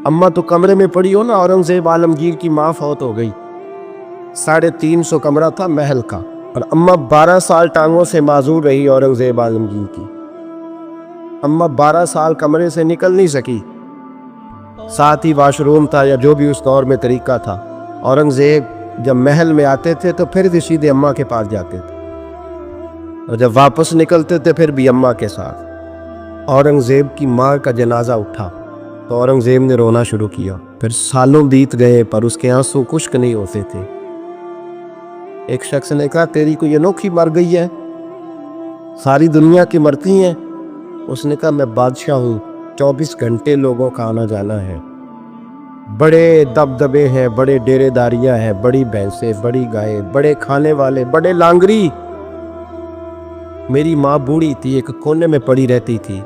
اماں تو کمرے میں پڑی ہو نا، اورنگزیب عالمگیر کی ماں فوت ہو گئی، 350 کمرہ تھا محل کا، اور اماں 12 سال ٹانگوں سے معذور رہی اورنگزیب عالمگیر کی۔ اماں 12 سال کمرے سے نکل نہیں سکی، ساتھ ہی واش روم تھا یا جو بھی اس دور میں طریقہ تھا۔ اورنگزیب جب محل میں آتے تھے تو پھر بھی سیدھے اماں کے پاس جاتے تھے، اور جب واپس نکلتے تھے پھر بھی اماں کے ساتھ۔ اورنگزیب کی ماں کا جنازہ اٹھا تو اورنگزیب نے رونا شروع کیا، پھر سالوں بیت گئے پر اس کے آنسو خشک نہیں ہوتے تھے۔ ایک شخص نے کہا تیری کوئی انوکھی مر گئی ہے، ساری دنیا کی مرتی ہیں؟ اس نے کہا میں بادشاہ ہوں، 24 گھنٹے لوگوں کا آنا جانا ہے، بڑے دبدبے ہیں، بڑے ڈیرے داریاں ہیں، بڑی بھینسیں، بڑی گائے، بڑے کھانے والے، بڑے لانگری۔ میری ماں بوڑھی تھی، ایک کونے میں پڑی رہتی تھی،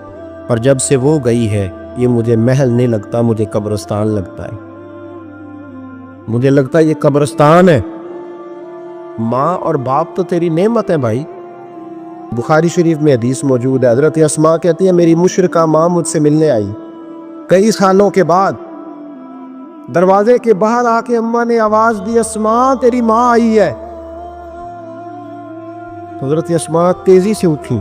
پر جب سے وہ گئی ہے یہ مجھے محل نہیں لگتا، مجھے قبرستان لگتا ہے، مجھے لگتا ہے یہ قبرستان ہے۔ ماں اور باپ تو تیری نعمت ہے بھائی۔ بخاری شریف میں حدیث موجود ہے، حضرت اسماء کہتی ہے میری مشرکہ ماں مجھ سے ملنے آئی کئی سالوں کے بعد، دروازے کے باہر آ کے اماں نے آواز دی اسماء تیری ماں آئی ہے۔ حضرت اسماء تیزی سے اٹھی،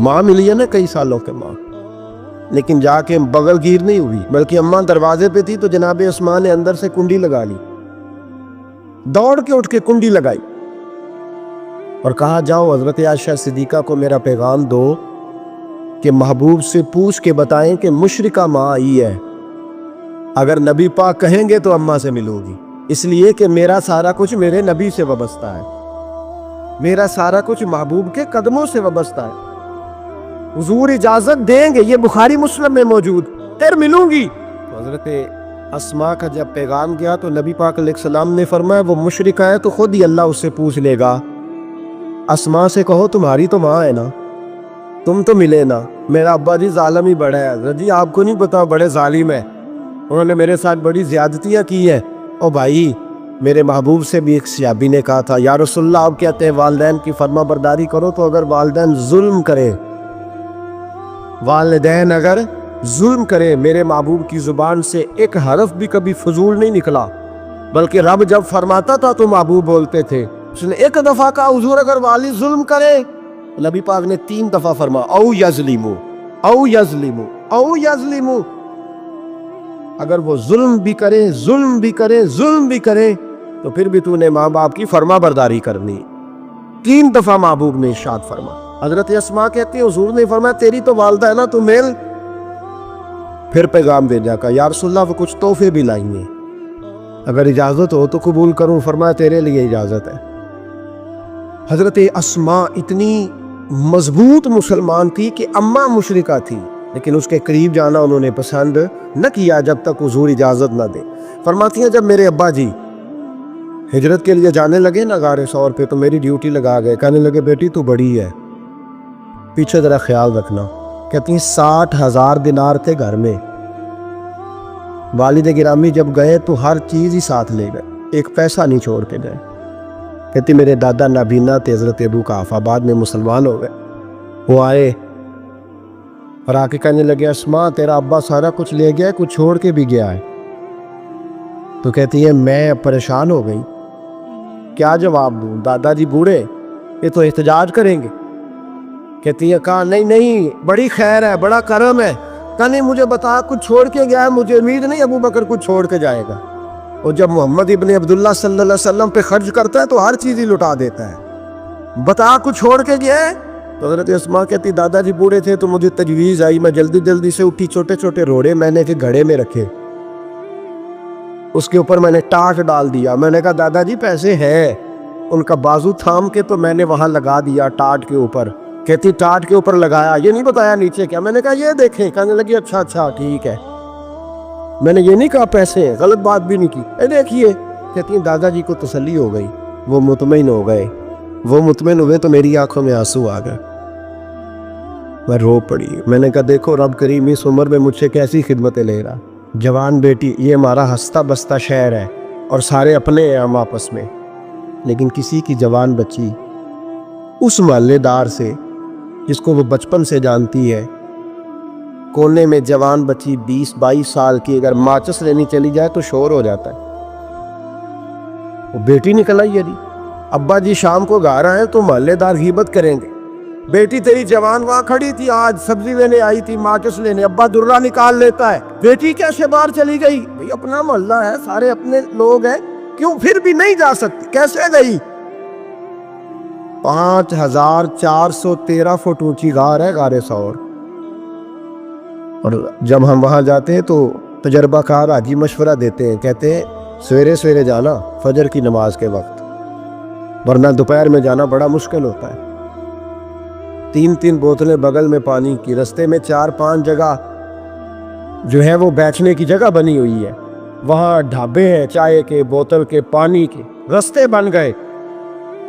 ماں ملی ہے نا کئی سالوں کے بعد، لیکن جا کے بغل گیر نہیں ہوئی، بلکہ اماں دروازے پہ تھی تو جناب اسماء نے اندر سے کنڈی لگا لی، دوڑ کے اٹھ کے کنڈی لگائی اور کہا جاؤ حضرت عائشہ صدیقہ کو میرا پیغام دو کہ محبوب سے پوچھ کے بتائیں کہ مشرکہ ماں آئی ہے، اگر نبی پاک کہیں گے تو اماں سے ملو گی، اس لیے کہ میرا سارا کچھ میرے نبی سے وابستہ ہے، میرا سارا کچھ محبوب کے قدموں سے وابستہ ہے، حضور اجازت دیں گے، یہ بخاری مسلم میں موجود، پھر ملوں گی۔ تو حضرت اسماء کا جب پیغام گیا تو نبی پاک علیہ السلام نے فرمایا وہ مشرکہ ہے تو خود ہی اللہ اس سے پوچھ لے گا، اسماء سے کہو تمہاری تو ماں ہے نا، تم تو ملے نا، میرا ابا جی ظالم ہی بڑا ہے، حضرت جی آپ کو نہیں پتا بڑے ظالم ہے، انہوں نے میرے ساتھ بڑی زیادتیاں کی ہیں۔ او بھائی میرے محبوب سے بھی ایک صحابی نے کہا تھا یا رسول اللہ آپ کہتے ہیں والدین کی فرما برداری کرو، تو اگر والدین ظلم کرے، والدین اگر ظلم کرے، میرے محبوب کی زبان سے ایک حرف بھی کبھی فضول نہیں نکلا، بلکہ رب جب فرماتا تھا تو محبوب بولتے تھے، اس نے ایک دفعہ کہا حضور اگر والد ظلم کرے، نبی پاک نے 3 دفعہ فرما او یظلمو او یظلمو او یظلمو، اگر وہ ظلم بھی کرے ظلم بھی کرے ظلم بھی کرے تو پھر بھی تو نے ماں باپ کی فرما برداری کرنی۔ 3 دفعہ محبوب نے ارشاد فرما۔ حضرت اسماء کہتی ہے حضور نے فرمایا تیری تو والدہ ہے نا، تو مل۔ پھر پیغام بھیجا کہ یا رسول اللہ وہ کچھ تحفے بھی لائیں گے، اگر اجازت ہو تو قبول کروں، فرمایا تیرے لیے اجازت ہے۔ حضرت اسماء اتنی مضبوط مسلمان تھی کہ اماں مشرکہ تھی، لیکن اس کے قریب جانا انہوں نے پسند نہ کیا جب تک حضور اجازت نہ دے۔ فرماتی ہیں جب میرے ابا جی ہجرت کے لیے جانے لگے نا غار ثور پہ تو میری ڈیوٹی لگا گئے، کہنے لگے بیٹی تو بڑی ہے، پیچھے ذرا خیال رکھنا۔ کہتی ہیں 60,000 دینار تھے گھر میں، والد گرامی جب گئے تو ہر چیز ہی ساتھ لے گئے، ایک پیسہ نہیں چھوڑ کے گئے۔ کہتی میرے دادا نابینا تھے حضرت ابو قحافہ، بعد میں مسلمان ہو گئے، وہ آئے اور آ کے کہنے لگے اسماء تیرا ابا سارا کچھ لے گیا ہے، کچھ چھوڑ کے بھی گیا ہے۔ تو کہتی ہے میں پریشان ہو گئی، کیا جواب دوں، دادا جی بوڑھے یہ تو احتجاج کریں گے۔ کہتی ہے کہا نہیں نہیں بڑی خیر ہے، بڑا کرم ہے، کہا نہیں مجھے بتا کچھ چھوڑ کے گیا ہے، مجھے امید نہیں ابو بکر کچھ چھوڑ کے جائے گا، اور جب محمد ابن عبداللہ صلی اللہ علیہ وسلم پہ خرچ کرتا ہے تو ہر چیز ہی لٹا دیتا ہے، بتا کچھ چھوڑ کے گیا ہے۔ تو حضرت اسماء کہتی دادا جی بوڑھے تھے تو مجھے تجویز آئی، میں جلدی جلدی سے اٹھی، چھوٹے چھوٹے روڑے میں نے گھڑے میں رکھے، اس کے اوپر میں نے ٹاٹ ڈال دیا، میں نے کہا دادا جی پیسے ہیں، ان کا بازو تھام کے تو میں نے وہاں لگا دیا ٹاٹ کے اوپر۔ کہتی ٹاٹ کے اوپر لگایا، یہ نہیں بتایا نیچے کیا، میں نے کہا یہ دیکھیں، کہنے لگی اچھا اچھا ٹھیک ہے، میں نے یہ نہیں کہا پیسے ہیں، غلط بات بھی نہیں کی، اے دیکھیے۔ کہتی ہیں دادا جی کو تسلی ہو گئی، وہ مطمئن ہو گئے، وہ مطمئن ہوئے تو میری آنکھوں میں آنسو آ گئے، میں رو پڑی۔ میں نے کہا دیکھو رب کریم اس عمر میں مجھ سے کیسی خدمتیں لے رہا، جوان بیٹی، یہ ہمارا ہستا بستا شہر ہے اور سارے اپنے ہیں ہم آپس میں، لیکن کسی کی جوان بچی اس محلے دار سے جس کو وہ بچپن سے جانتی ہے، کونے میں جوان بچی 20-22 سال کی اگر ماچس لینی چلی جائے تو شور ہو جاتا ہے. وہ بیٹی نکل آئی ہے جی، ابا جی شام کو گھر آئے تو محلے دار غیبت کریں گے، بیٹی تیری جوان وہاں کھڑی تھی، آج سبزی لینے آئی تھی ماچس لینے، ابا درا نکال لیتا ہے. بیٹی کیسے باہر چلی گئی؟ بھئی اپنا محلہ ہے، سارے اپنے لوگ ہیں، کیوں پھر بھی نہیں جا سکتی؟ کیسے گئی؟ 5413 فٹ اونچی غار ہے غار ثور. اور جب ہم وہاں جاتے ہیں تو تجربہ کار حاجی مشورہ دیتے ہیں، کہتے ہیں سویرے سویرے جانا فجر کی نماز کے وقت، ورنہ دوپہر میں جانا بڑا مشکل ہوتا ہے. 3 بوتلیں بغل میں پانی کی، رستے میں 4-5 جگہ جو ہے وہ بیٹھنے کی جگہ بنی ہوئی ہے، وہاں ڈھابے ہیں چائے کے، بوتل کے، پانی کے، رستے بن گئے.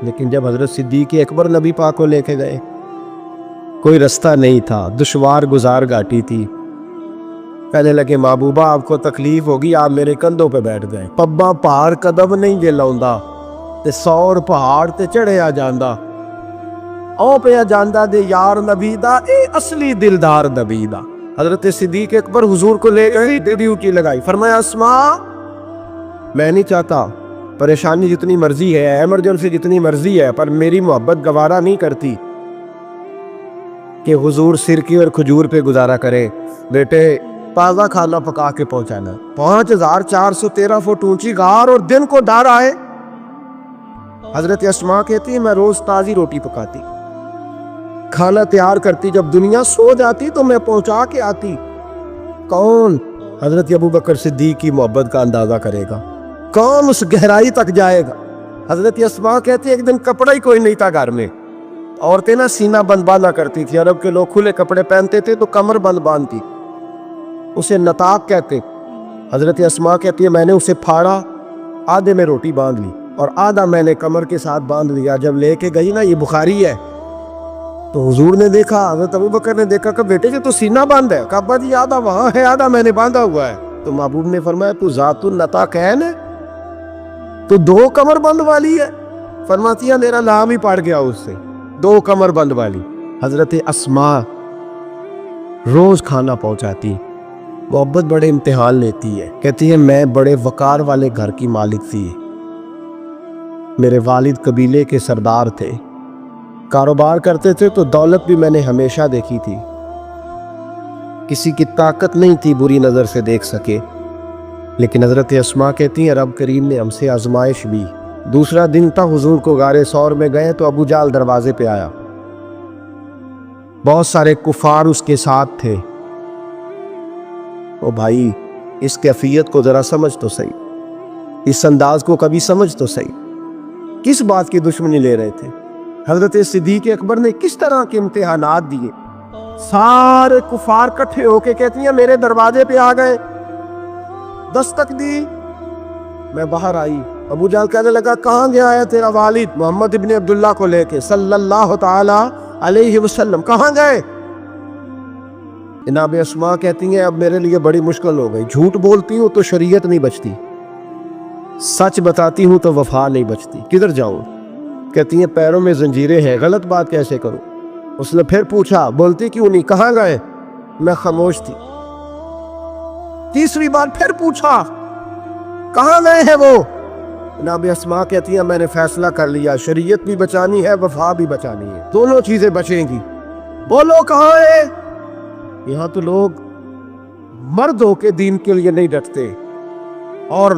لیکن جب حضرت صدیق اکبر نبی پاک کو لے کے گئے کوئی رستہ نہیں تھا، دشوار گزار گھاٹی تھی. کہنے لگے محبوبہ آپ کو تکلیف ہوگی، آپ میرے کندھوں پہ بیٹھ گئے. پبا پہاڑ قدم نہیں جے لاؤندا تے 100 پہاڑ تے چڑھیا جاندا، او پیا جاندا دے یار نبی دا، اے اصلی دلدار نبی دا. حضرت صدیق اکبر حضور کو لے گئی، ڈیوٹی لگائی، فرمایا اسماء میں نہیں چاہتا، پریشانی جتنی مرضی ہے، ایمرجنسی جتنی مرضی ہے، پر میری محبت گوارا نہیں کرتی کہ حضور سرکی اور کھجور پہ گزارا کرے. بیٹے تازہ کھانا پکا کے پہنچانا. 5413 فٹ اونچی غار اور دن کو ڈر آئے. حضرت اسماء کہتی ہے میں روز تازی روٹی پکاتی، کھانا تیار کرتی، جب دنیا سو جاتی تو میں پہنچا کے آتی. کون حضرت ابوبکر صدیق کی محبت کا اندازہ کرے گا؟ کون اس گہرائی تک جائے گا؟ حضرت اسماء کہتی ہے ایک دن کپڑا ہی کوئی نہیں تھا گھر میں، عورتیں نا سینہ بند باندھا کرتی تھی، عرب کے لوگ کھلے کپڑے پہنتے تھے تو کمر بند باندھتی، اسے نطاق کہتے. حضرت اسماء کہتی ہے میں نے اسے پھاڑا، آدھے میں روٹی باندھ لی اور آدھا میں نے کمر کے ساتھ باندھ لیا. جب لے کے گئی نا، یہ بخاری ہے، تو حضور نے دیکھا، حضرت ابوبکر نے دیکھا کہ بیٹے تو سینہ باندھ ہے. کہا ابا جی آدھا وہاں ہے، آدھا میں نے باندھا ہوا ہے. تو محبوب نے فرمایا تو ذات النطاقین ہے، تو 2 کمر بند والی ہے. فرماتی ہے میرا نام ہی پڑ گیا اس سے، 2 کمر بند والی. حضرت اسماء روز کھانا پہنچاتی، محبت بڑے امتحان لیتی ہے. کہتی ہے میں بڑے وقار والے گھر کی مالک تھی، میرے والد قبیلے کے سردار تھے، کاروبار کرتے تھے تو دولت بھی میں نے ہمیشہ دیکھی تھی، کسی کی طاقت نہیں تھی بری نظر سے دیکھ سکے. لیکن حضرت اسماء کہتی ہیں رب کریم نے ہم سے آزمائش بھی. دوسرا دن تھا، حضور کو غار ثور میں گئے تو ابو جہل دروازے پہ آیا، بہت سارے کفار اس کے ساتھ تھے. او بھائی اس کیفیت کو ذرا سمجھ تو صحیح، اس انداز کو کبھی سمجھ تو صحیح، کس بات کی دشمنی لے رہے تھے؟ حضرت صدیق اکبر نے کس طرح کے امتحانات دیے؟ سارے کفار کٹھے ہو کے کہتی ہیں میرے دروازے پہ آ گئے، دستک دی، میں باہر آئی. ابو جہل کہنے لگا کہاں گیا ہے تیرا والد محمد ابن عبداللہ کو لے کے صلی اللہ تعالی علیہ وسلم، کہاں گئے؟ جناب اسماء کہتی ہیں اب میرے لیے بڑی مشکل ہو گئی، جھوٹ بولتی ہوں تو شریعت نہیں بچتی، سچ بتاتی ہوں تو وفا نہیں بچتی، کدھر جاؤں؟ کہتی ہیں پیروں میں زنجیریں ہیں، غلط بات کیسے کروں؟ اس نے پھر پوچھا بولتی کیوں نہیں، کہاں گئے؟ میں خاموش تھی. تیسری بار پھر پوچھا کہاں گئے ہیں وہ؟ جناب اسماء کہتی ہیں میں نے فیصلہ کر لیا، شریعت بھی بچانی ہے، وفا بھی بچانی ہے، دونوں چیزیں بچیں گی. بولو کہاں ہے؟ یہاں تو لوگ مرد ہو کے دین کے لیے نہیں ڈٹتے، اور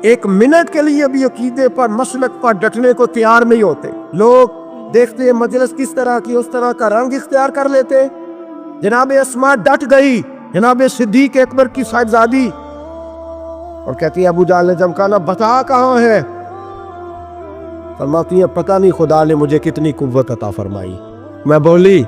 1 منٹ کے لیے بھی عقیدے پر مسلک پر ڈٹنے کو تیار نہیں ہوتے. لوگ دیکھتے ہیں مجلس کس طرح کی، اس طرح کا رنگ اختیار کر لیتے. جناب اسماء ڈٹ گئی، جناب صدیق اکبر کی صاحبزادی، اور کہتی ہے ابو جہل نے جب کہا بتا کہاں ہے؟ فرماتی ہیں پتہ نہیں خدا نے مجھے کتنی قوت عطا فرمائی. میں بولی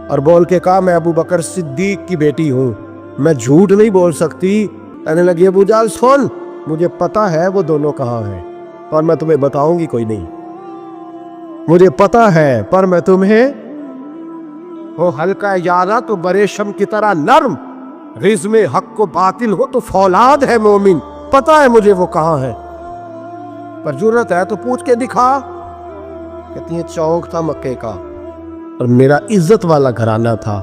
اور بول کے کہا میں ابو بکر صدیق کی بیٹی ہوں، میں جھوٹ نہیں بول سکتی. کہنے لگی ابو جہل سن، مجھے پتا ہے وہ دونوں کہاں ہیں، اور میں تمہیں بتاؤں گی کوئی نہیں، مجھے پتا ہے، پر میں تمہیں ہو ہلکا یارا تو بریشم کی طرح نرم، رزم حق کو باطل ہو تو فولاد ہے مومن. پتا ہے مجھے وہ کہاں ہے، پر جرت ہے تو پوچھ کے دکھا. کہتی ہیں چوک تھا مکے کا اور میرا عزت والا گھرانہ تھا،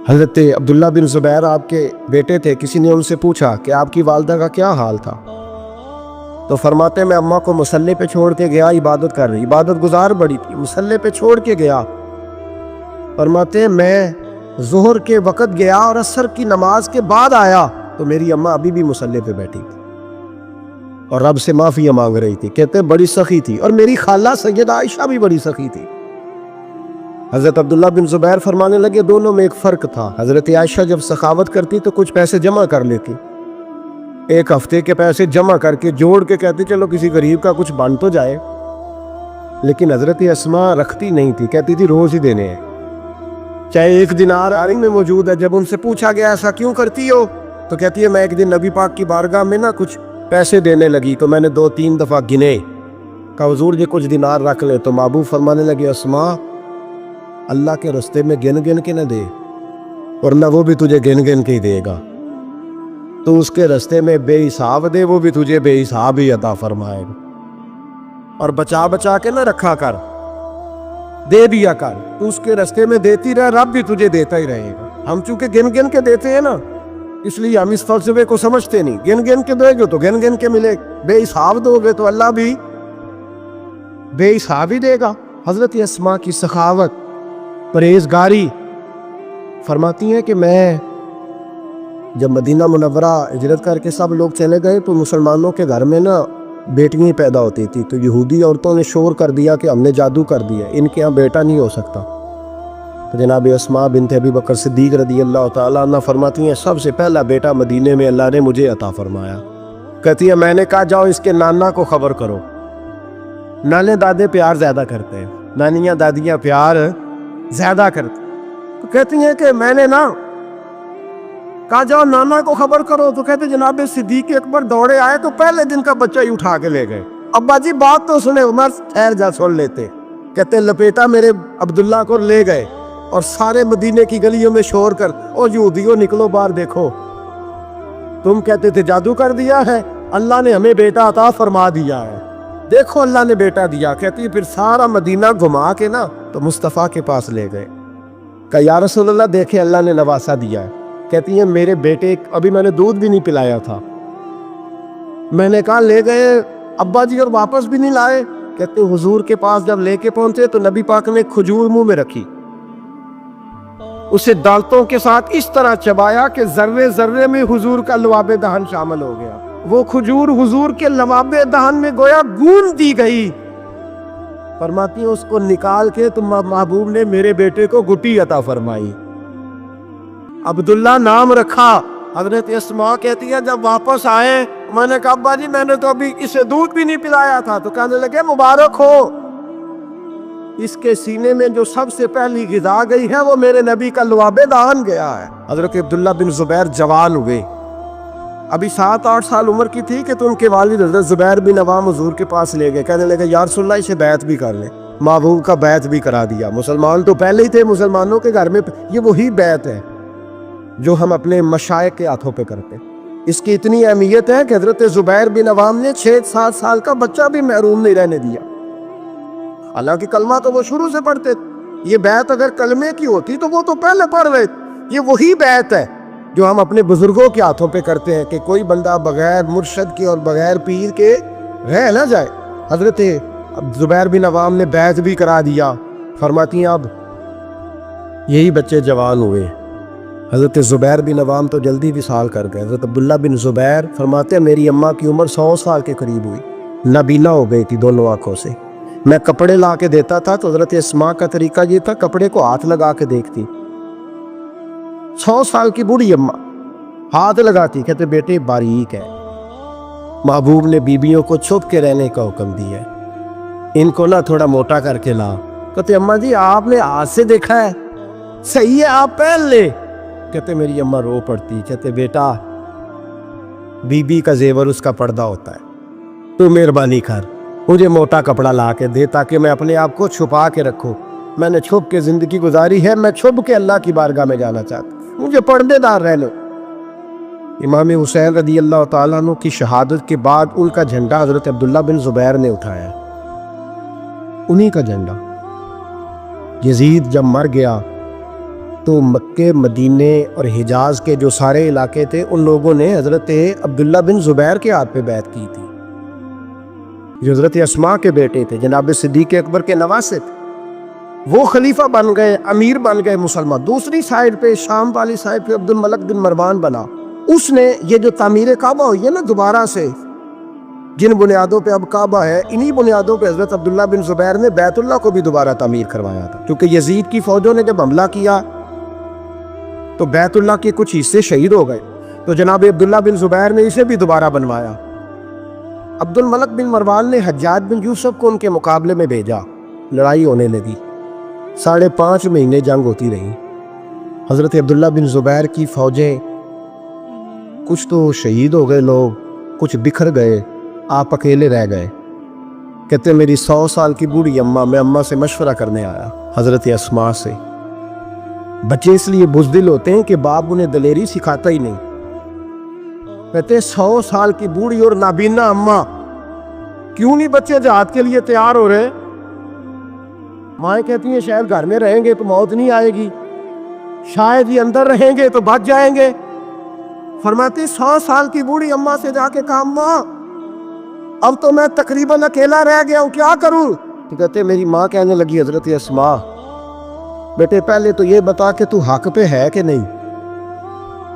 حضرت عبداللہ بن زبیر آپ کے بیٹے تھے. کسی نے ان سے پوچھا کہ آپ کی والدہ کا کیا حال تھا؟ تو فرماتے میں اماں کو مصلے پہ چھوڑ کے گیا, عبادت کر رہی, عبادت گزار بڑی تھی, مصلے پہ چھوڑ کے گیا. فرماتے میں ظہر کے وقت گیا اور عصر کی نماز کے بعد آیا تو میری اماں ابھی بھی مصلے پہ بیٹھی تھی اور رب سے معافی مانگ رہی تھی. کہتے ہیں بڑی سخی تھی, اور میری خالہ سیدہ عائشہ بھی بڑی سخی تھی. حضرت عبداللہ بن زبیر فرمانے لگے دونوں میں ایک فرق تھا. حضرت عائشہ جب سخاوت کرتی تو کچھ پیسے جمع کر لیتی, ایک ہفتے کے پیسے جمع کر کے جوڑ کے کہتی چلو کسی غریب کا کچھ بن تو جائے. لیکن حضرت اسماء رکھتی نہیں تھی, کہتی تھی روز ہی دینے ہیں, چاہے 1 دینار آرنگ میں موجود ہے. جب ان سے پوچھا گیا ایسا کیوں کرتی ہو تو کہتی ہے میں ایک دن نبی پاک کی بارگاہ میں نا کچھ پیسے دینے لگی تو میں نے 2-3 دفعہ گنے, کہا حضور یہ کچھ دینار رکھ لے. تو محبوب فرمانے لگے اسماء اللہ کے رستے میں گن گن کے نہ دے, ورنہ وہ بھی تجھے گن گن کے ہی دے گا. تو اس کے رستے میں بے حساب دے, وہ بھی تجھے بے حساب ہی عطا فرمائے گا. اور بچا بچا کے نہ رکھا کر, دے دیا کر. تو اس کے رستے میں دیتی رہ, رب بھی تجھے دیتا ہی رہے گا. ہم چونکہ گن گن کے دیتے ہیں نا, اس لیے ہم اس فلسفے کو سمجھتے نہیں. گن گن کے دو گے تو گن گن کے ملے, بے حساب دو گے تو اللہ بھی بے حساب ہی دے گا. حضرت اسماء کی سخاوت, پرہیزگاری. فرماتی ہیں کہ میں جب مدینہ منورہ ہجرت کر کے سب لوگ چلے گئے تو مسلمانوں کے گھر میں نا بیٹیاں پیدا ہوتی تھی. تو یہودی عورتوں نے شور کر دیا کہ ہم نے جادو کر دیا, ان کے ہاں بیٹا نہیں ہو سکتا. تو جناب اسماء بنت ابی بکر صدیق رضی اللہ تعالیٰ عنہ فرماتی ہیں سب سے پہلا بیٹا مدینے میں اللہ نے مجھے عطا فرمایا. کہتی ہے میں نے کہا جاؤ اس کے نانا کو خبر کرو. نانے دادے پیار زیادہ کرتے ہیں, نانیاں دادیاں پیار زیادہ کرتے. تو کہتی ہیں کہ میں نے نا کہا جاؤ نانا کو خبر کرو. تو کہتے جناب صدیق اکبر دوڑے آئے تو پہلے دن کا بچہ ہی اٹھا کے لے گئے. ابا جی بات تو سنے, عمر ٹھہر جا سن لیتے. کہتے لپیٹا میرے عبداللہ کو لے گئے اور سارے مدینے کی گلیوں میں شور کر او یہودیوں نکلو باہر دیکھو, تم کہتے تھے جادو کر دیا ہے, اللہ نے ہمیں بیٹا عطا فرما دیا ہے, دیکھو اللہ نے بیٹا دیا. کہتی پھر سارا مدینہ گھما کے نا تو مصطفیٰ کے پاس لے گئے. کہا یا رسول اللہ دیکھیں اللہ نے نواسا دیا ہے. کہتی ہیں میرے بیٹے ابھی میں نے دودھ بھی نہیں پلایا تھا, میں نے کہا لے گئے ابا جی اور واپس بھی نہیں لائے. کہتے حضور کے پاس جب لے کے پہنچے تو نبی پاک نے کھجور منہ میں رکھی, اسے دانتوں کے ساتھ اس طرح چبایا کہ ذرے ذرے میں حضور کا لعاب دہن شامل ہو گیا. وہ کھجور حضور کے لعاب دہن میں گویا گون دی گئی. فرماتی ہیں اس کو نکال کے تو محبوب نے میرے بیٹے کو گٹی عطا فرمائی, عبداللہ نام رکھا. حضرت اسماء کہتی ہے جب واپس آئے میں نے کہا ابا جی میں نے تو ابھی اسے دودھ بھی نہیں پلایا تھا. تو کہنے لگے مبارک ہو, اس کے سینے میں جو سب سے پہلی غذا گئی ہے وہ میرے نبی کا لعاب دہن گیا ہے. حضرت عبداللہ بن زبیر جوان ہوئے, ابھی 7-8 سال عمر کی تھی کہ تو ان کے والد حضرت زبیر بن عوام حضور کے پاس لے گئے. کہنے لگے یا رسول اللہ اسے بیعت بھی کر لیں. محبوب کا بیعت بھی کرا دیا. مسلمان تو پہلے ہی تھے, مسلمانوں کے گھر میں یہ وہی بیعت ہے جو ہم اپنے مشائخ کے ہاتھوں پہ کرتے ہیں. اس کی اتنی اہمیت ہے کہ حضرت زبیر بن عوام نے 6-7 سال کا بچہ بھی محروم نہیں رہنے دیا. حالانکہ کلمہ تو وہ شروع سے پڑھتے تھے. یہ بیعت اگر کلمے کی ہوتی تو وہ تو پہلے پڑھ رہے تھے. یہ وہی بیعت ہے جو ہم اپنے بزرگوں کے ہاتھوں پہ کرتے ہیں کہ کوئی بندہ بغیر مرشد کے اور بغیر پیر کے رہ نہ جائے. حضرت زبیر بن عوام نے بیعت بھی کرا دیا. فرماتی ہیں اب یہی بچے جوان ہوئے. حضرت زبیر بن عوام تو جلدی وصال کر گئے. حضرت عبداللہ بن زبیر فرماتے ہیں میری اماں کی عمر 100 سال کے قریب ہوئی, نابینا ہو گئی تھی دونوں آنکھوں سے. میں کپڑے لا کے دیتا تھا تو حضرت اسماء کا طریقہ یہ تھا کپڑے کو ہاتھ لگا کے دیکھتی. 100 سال کی بوڑھی اماں ہاتھ لگاتی, کہتے بیٹے باریک ہے. محبوب نے بیبیوں کو چھپ کے رہنے کا حکم دیا ہے, ان کو نہ تھوڑا موٹا کر کے لا. کہتے اماں جی آپ نے ہاتھ سے دیکھا ہے, صحیح ہے آپ پہن لے. کہتے میری اماں رو پڑتی. کہتے بیٹا بی بی کا زیور اس کا پردہ ہوتا ہے, تو مہربانی کر مجھے موٹا کپڑا لا کے دے تاکہ میں اپنے آپ کو چھپا کے رکھوں. میں نے چھپ کے زندگی گزاری ہے, میں چھپ کے اللہ کی بارگاہ میں جانا چاہتا ہوں, مجھے پردے دار رہنے. امام حسین رضی اللہ تعالیٰ عنہ کی شہادت کے بعد ان کا جھنڈا حضرت عبداللہ بن زبیر نے اٹھایا, انہی کا جھنڈا. یزید جب مر گیا تو مکے مدینے اور حجاز کے جو سارے علاقے تھے ان لوگوں نے حضرت عبداللہ بن زبیر کے ہاتھ پہ بیعت کی تھی، جو حضرت اسماء کے بیٹے تھے، جناب صدیق اکبر کے نواسے تھے۔ وہ خلیفہ بن گئے، امیر بن گئے مسلمان۔ دوسری سائڈ پہ شام والی سائڈ پہ عبد الملک بن مروان بنا، اس نے یہ جو تعمیر کعبہ ہوئی ہے نا دوبارہ سے، جن بنیادوں پہ اب کعبہ ہے، انہی بنیادوں پہ حضرت عبداللہ بن زبیر نے بیت اللہ کو بھی دوبارہ تعمیر کروایا تھا، کیونکہ یزید کی فوجوں نے جب حملہ کیا تو بیت اللہ کے کچھ حصے شہید ہو گئے، تو جناب عبداللہ بن زبیر نے اسے بھی دوبارہ بنوایا۔ عبد الملک بن مروان نے حجاج بن یوسف کو ان کے مقابلے میں بھیجا، لڑائی ہونے لگی، 5.5 مہینے جنگ ہوتی رہی۔ حضرت عبداللہ بن زبیر کی فوجیں کچھ تو شہید ہو گئے، لوگ کچھ بکھر گئے، آپ اکیلے رہ گئے۔ کہتے میری 100 سال کی بوڑھی اماں، میں اماں سے مشورہ کرنے آیا، حضرت اسماء سے۔ بچے اس لیے بزدل ہوتے ہیں کہ باپ انہیں دلیری سکھاتا ہی نہیں۔ کہتے 100 سال کی بوڑھی اور نابینا اماں، کیوں نہیں بچے جہاد کے لیے تیار ہو رہے؟ مائیں کہتی ہیں شاید گھر میں رہیں گے تو موت نہیں آئے گی، شاید ہی اندر رہیں گے تو بچ جائیں گے۔ فرماتی 100 سال کی بوڑھی اماں سے جا کے کہا اماں اب تو میں تقریباً اکیلا رہ گیا ہوں، کیا کروں؟ تو کہتے میری ماں کہنے لگی حضرت اسماء بیٹے پہلے تو یہ بتا کہ تو حق پہ ہے کہ نہیں؟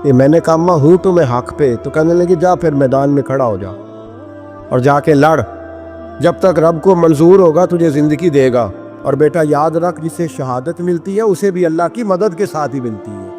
یہ میں نے کہا اماں ہوں تو میں حق پہ۔ تو کہنے لگی جا پھر میدان میں کھڑا ہو جا اور جا کے لڑ، جب تک رب کو منظور ہوگا تجھے زندگی دے گا، اور بیٹا یاد رکھ جسے شہادت ملتی ہے اسے بھی اللہ کی مدد کے ساتھ ہی ملتی ہے۔